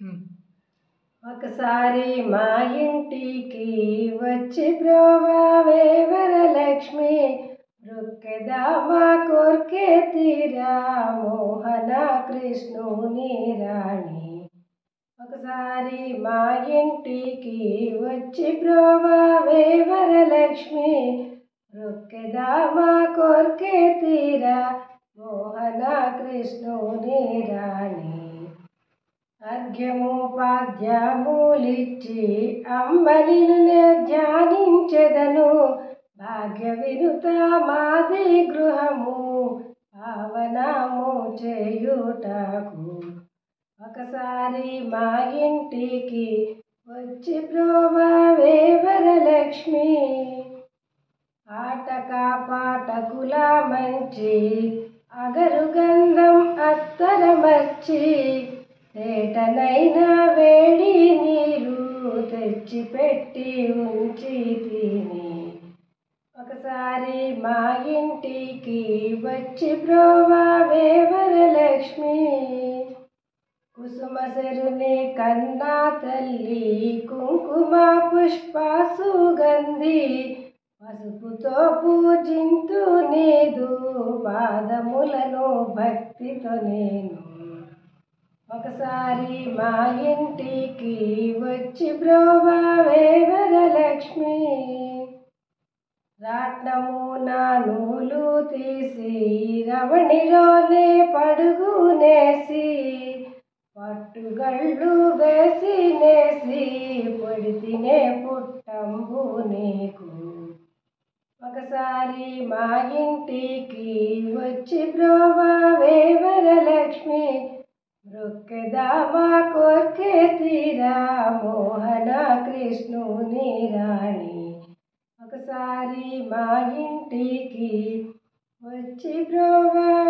హ్మ్. ఒకసారి మా ఇంటికి వచ్చి బ్రోవావే వరలక్ష్మి, మృక్కెదా మా కోర్కె తీరా మోహన కృష్ణుని రాణి. ఒకసారి మా ఇంటికి వచ్చి బ్రోవావే వరలక్ష్మి, మృక్కెదా మా కోర్కె తీరా మోహన కృష్ణుని రాణి. అర్ఘ్యము పాద్యములిచ్చి అమ్మ నిన్ను ధ్యానించెదను, భాగ్య వినుత మాది గృహము పావనము చేయుటకు. ఒకసారి మా ఇంటికి వచ్చి బ్రోవావే వరలక్ష్మి, ఆటక పాటకుల మంచి అగరు గంధం అత్తరమర్చి, తేటనైనా వేడి నీరు తెచ్చిపెట్టి ఉంచి తిని. ఒకసారి మా ఇంటికి వచ్చి బ్రోవావే వరలక్ష్మి, కుసుమ సెరుని కన్నా తల్లి కుంకుమ పుష్ప సుగంధి, పసుపుతో పూజింతు నీదు పాదములను భక్తితో నేను. ఒకసారి మా ఇంటికి వచ్చి బ్రోవావే వరలక్ష్మి, రాట్నము నా నూలు తీసి రవణిలోనే పడుగునేసి, పట్టుగళ్ళు వేసి నేసి పొడితినే పుట్టంబు నీకు. ఒకసారి మా ఇంటికి వచ్చి బ్రోవావే వరలక్ష్మి, మృక్కెదా మా కోర్కె తీరా మోహన కృష్ణుని రాణి. ఒకసారి మా ఇంటికి వచ్చి బ్రోవావే